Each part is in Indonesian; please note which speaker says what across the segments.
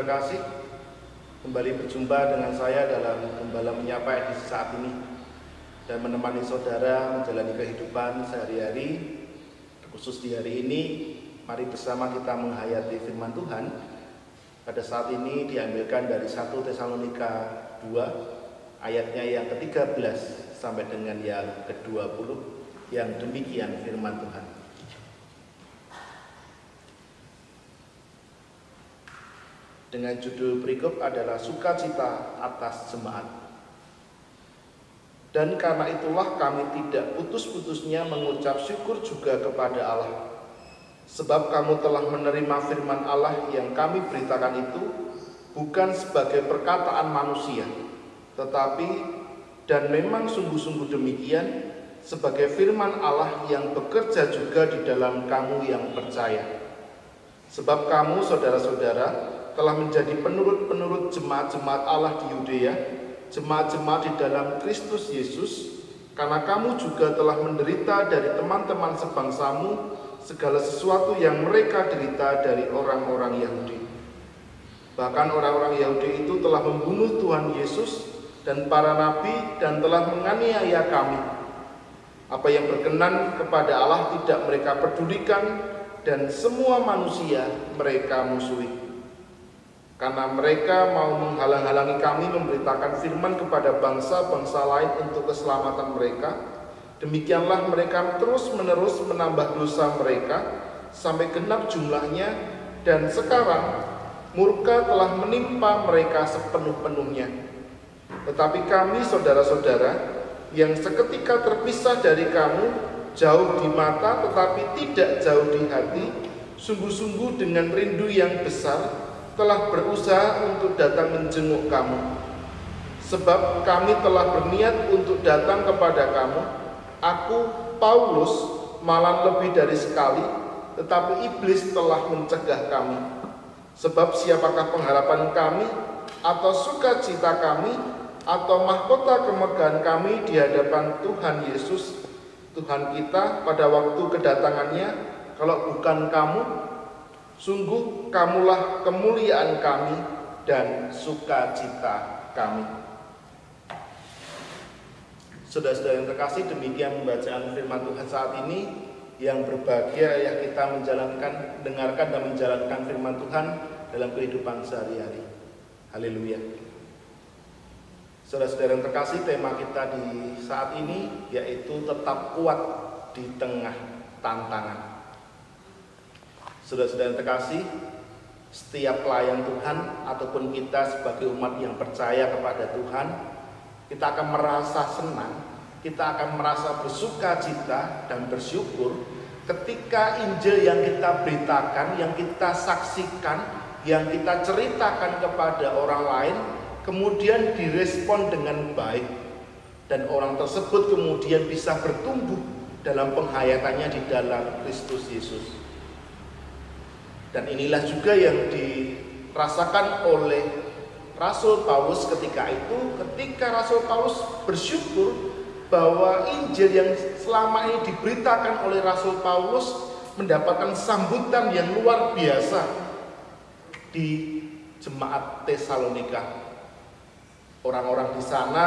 Speaker 1: terkasih, kembali berjumpa dengan saya dalam Gembala Menyapa edisi saat ini dan menemani saudara menjalani kehidupan sehari-hari. Khusus di hari ini, mari bersama kita menghayati firman Tuhan. Pada saat ini diambilkan dari 1 Tesalonika 2 ayatnya yang ke-13 sampai dengan yang ke-20, yang demikian firman Tuhan. Dengan judul berikut adalah Sukacita atas Jemaat. Dan karena itulah kami tidak putus-putusnya mengucap syukur juga kepada Allah, sebab kamu telah menerima firman Allah yang kami beritakan itu bukan sebagai perkataan manusia, tetapi dan memang sungguh-sungguh demikian sebagai firman Allah yang bekerja juga di dalam kamu yang percaya. Sebab kamu, saudara-saudara, telah menjadi penurut-penurut jemaat-jemaat Allah di Yudea, jemaat-jemaat di dalam Kristus Yesus, karena kamu juga telah menderita dari teman-teman sebangsamu segala sesuatu yang mereka derita dari orang-orang Yahudi. Bahkan orang-orang Yahudi itu telah membunuh Tuhan Yesus dan para nabi dan telah menganiaya kami. Apa yang berkenan kepada Allah tidak mereka pedulikan, dan semua manusia mereka musuhi. Karena mereka mau menghalang-halangi kami memberitakan firman kepada bangsa-bangsa lain untuk keselamatan mereka, demikianlah mereka terus-menerus menambah dosa mereka sampai genap jumlahnya, dan sekarang murka telah menimpa mereka sepenuh-penuhnya. Tetapi kami, saudara-saudara, yang seketika terpisah dari kamu, jauh di mata tetapi tidak jauh di hati, sungguh-sungguh dengan rindu yang besar telah berusaha untuk datang menjenguk kamu. Sebab kami telah berniat untuk datang kepada kamu, aku, Paulus, malah lebih dari sekali, tetapi iblis telah mencegah kami. Sebab siapakah pengharapan kami, atau sukacita kami, atau mahkota kemegahan kami di hadapan Tuhan Yesus, Tuhan kita pada waktu kedatangannya, kalau bukan kamu? Sungguh kamulah kemuliaan kami dan sukacita kami. Saudara-saudara yang terkasih, demikian pembacaan firman Tuhan saat ini. Yang berbahagia ya kita mendengarkan dan menjalankan firman Tuhan dalam kehidupan sehari-hari. Haleluya. Saudara-saudara yang terkasih, tema kita di saat ini yaitu tetap kuat di tengah tantangan. Saudara-saudara yang terkasih, setiap pelayan Tuhan ataupun kita sebagai umat yang percaya kepada Tuhan, kita akan merasa senang, kita akan merasa bersukacita dan bersyukur ketika Injil yang kita beritakan, yang kita saksikan, yang kita ceritakan kepada orang lain, kemudian direspon dengan baik, dan orang tersebut kemudian bisa bertumbuh dalam penghayatannya di dalam Kristus Yesus. Dan inilah juga yang dirasakan oleh Rasul Paulus ketika itu, ketika Rasul Paulus bersyukur bahwa Injil yang selama ini diberitakan oleh Rasul Paulus mendapatkan sambutan yang luar biasa di jemaat Tesalonika. Orang-orang di sana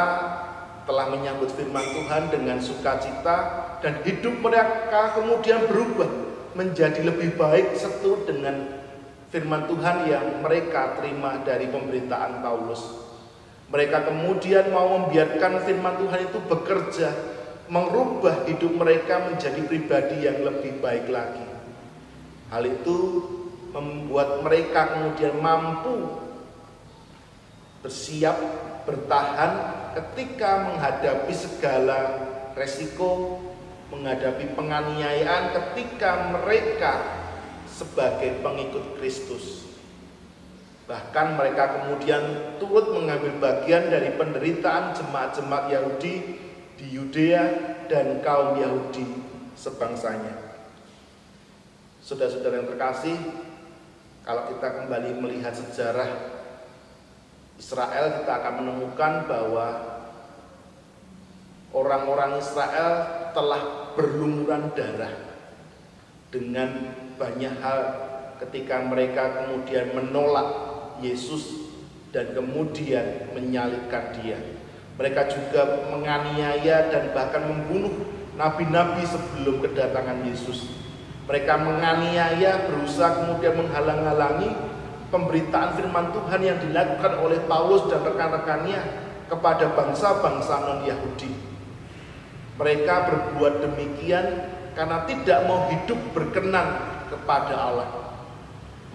Speaker 1: telah menyambut firman Tuhan dengan sukacita, dan hidup mereka kemudian berubah menjadi lebih baik seturut dengan firman Tuhan yang mereka terima dari pemberitaan Paulus. Mereka kemudian mau membiarkan firman Tuhan itu bekerja, merubah hidup mereka menjadi pribadi yang lebih baik lagi. Hal itu membuat mereka kemudian mampu bersiap, bertahan ketika menghadapi segala resiko, menghadapi penganiayaan ketika mereka sebagai pengikut Kristus. Bahkan mereka kemudian turut mengambil bagian dari penderitaan jemaat-jemaat Yahudi di Yudea dan kaum Yahudi sebangsanya. Saudara-saudara yang terkasih, kalau kita kembali melihat sejarah Israel, kita akan menemukan bahwa orang-orang Israel telah berlumuran darah dengan banyak hal ketika mereka kemudian menolak Yesus dan kemudian menyalibkan dia. Mereka juga menganiaya dan bahkan membunuh nabi-nabi sebelum kedatangan Yesus. Mereka menganiaya, berusaha kemudian menghalang-halangi pemberitaan firman Tuhan yang dilakukan oleh Paulus dan rekan-rekannya kepada bangsa-bangsa non-Yahudi. Mereka berbuat demikian karena tidak mau hidup berkenan kepada Allah.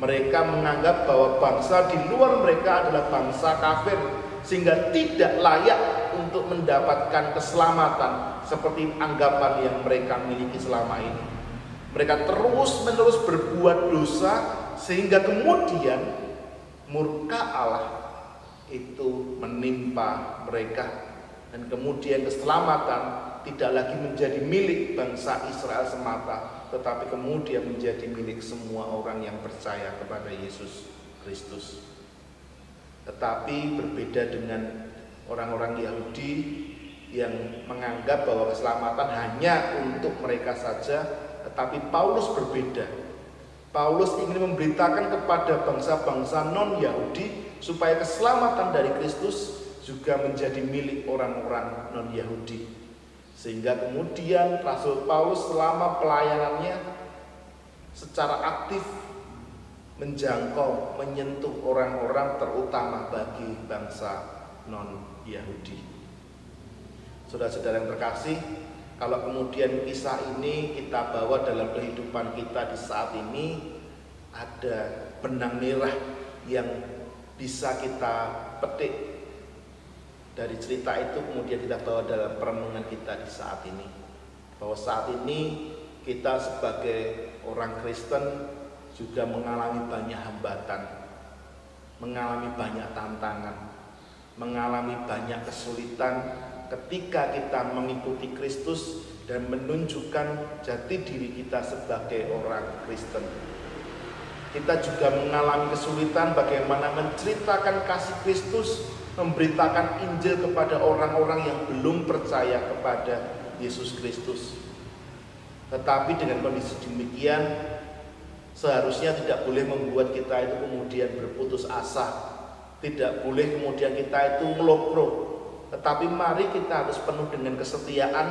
Speaker 1: Mereka menganggap bahwa bangsa di luar mereka adalah bangsa kafir, sehingga tidak layak untuk mendapatkan keselamatan seperti anggapan yang mereka miliki selama ini. Mereka terus-menerus berbuat dosa sehingga kemudian murka Allah itu menimpa mereka, dan kemudian keselamatan tidak lagi menjadi milik bangsa Israel semata, tetapi kemudian menjadi milik semua orang yang percaya kepada Yesus Kristus. Tetapi berbeda dengan orang-orang Yahudi yang menganggap bahwa keselamatan hanya untuk mereka saja, tetapi Paulus berbeda. Paulus ingin memberitakan kepada bangsa-bangsa non-Yahudi supaya keselamatan dari Kristus juga menjadi milik orang-orang non-Yahudi. Sehingga kemudian Rasul Paulus selama pelayanannya secara aktif menjangkau, menyentuh orang-orang terutama bagi bangsa non-Yahudi. Saudara-saudara yang terkasih, kalau kemudian kisah ini kita bawa dalam kehidupan kita di saat ini, ada benang merah yang bisa kita petik dari cerita itu, kemudian kita bawa dalam perenungan kita di saat ini. Bahwa saat ini kita sebagai orang Kristen juga mengalami banyak hambatan, mengalami banyak tantangan, mengalami banyak kesulitan ketika kita mengikuti Kristus dan menunjukkan jati diri kita sebagai orang Kristen. Kita juga mengalami kesulitan bagaimana menceritakan kasih Kristus, memberitakan Injil kepada orang-orang yang belum percaya kepada Yesus Kristus. Tetapi dengan kondisi demikian, seharusnya tidak boleh membuat kita itu kemudian berputus asa, tidak boleh kemudian kita itu melopro. Tetapi mari kita harus penuh dengan kesetiaan,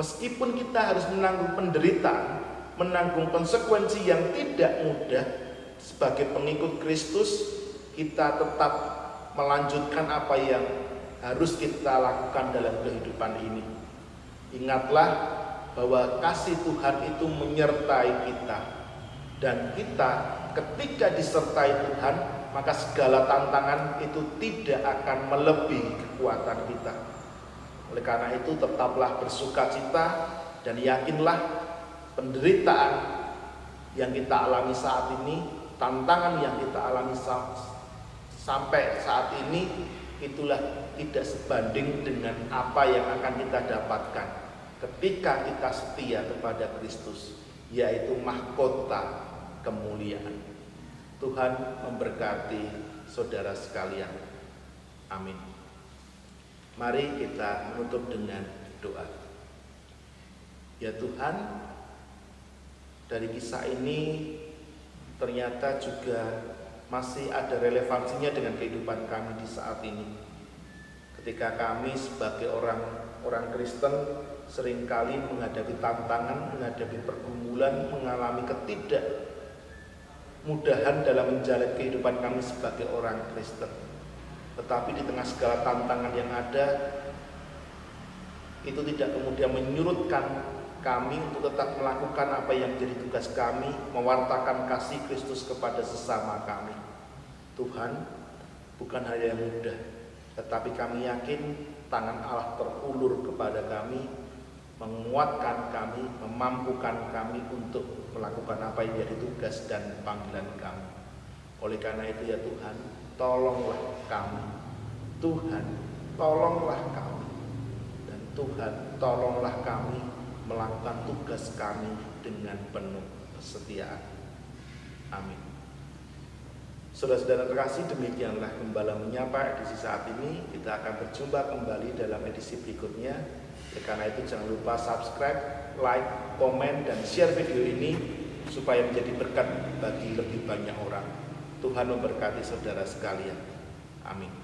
Speaker 1: meskipun kita harus menanggung penderitaan, menanggung konsekuensi yang tidak mudah. Sebagai pengikut Kristus, kita tetap melanjutkan apa yang harus kita lakukan dalam kehidupan ini. Ingatlah bahwa kasih Tuhan itu menyertai kita, dan kita ketika disertai Tuhan, maka segala tantangan itu tidak akan melebihi kekuatan kita. Oleh karena itu tetaplah bersukacita dan yakinlah penderitaan yang kita alami saat ini, tantangan yang kita alami sampai saat ini, itulah tidak sebanding dengan apa yang akan kita dapatkan ketika kita setia kepada Kristus, yaitu mahkota kemuliaan. Tuhan memberkati saudara sekalian. Amin. Mari kita menutup dengan doa. Ya Tuhan, dari kisah ini ternyata juga masih ada relevansinya dengan kehidupan kami di saat ini. Ketika kami sebagai orang Kristen seringkali menghadapi tantangan, menghadapi pergumulan, mengalami ketidakmudahan dalam menjalani kehidupan kami sebagai orang Kristen. Tetapi di tengah segala tantangan yang ada, itu tidak kemudian menyurutkan kami untuk tetap melakukan apa yang menjadi tugas kami, mewartakan kasih Kristus kepada sesama kami. Tuhan, bukan hal yang mudah, tetapi kami yakin tangan Allah terulur kepada kami, menguatkan kami, memampukan kami untuk melakukan apa yang menjadi tugas dan panggilan kami. Oleh karena itu ya Tuhan, tolonglah kami. Tuhan, tolonglah kami. Dan Tuhan, tolonglah kami melakukan tugas kami dengan penuh kesetiaan. Amin. Saudara-saudara terkasih, demikianlah Gembala Menyapa edisi saat ini. Kita akan berjumpa kembali dalam edisi berikutnya. Karena itu jangan lupa subscribe, like, komen, dan share video ini supaya menjadi berkat bagi lebih banyak orang. Tuhan memberkati saudara sekalian. Amin.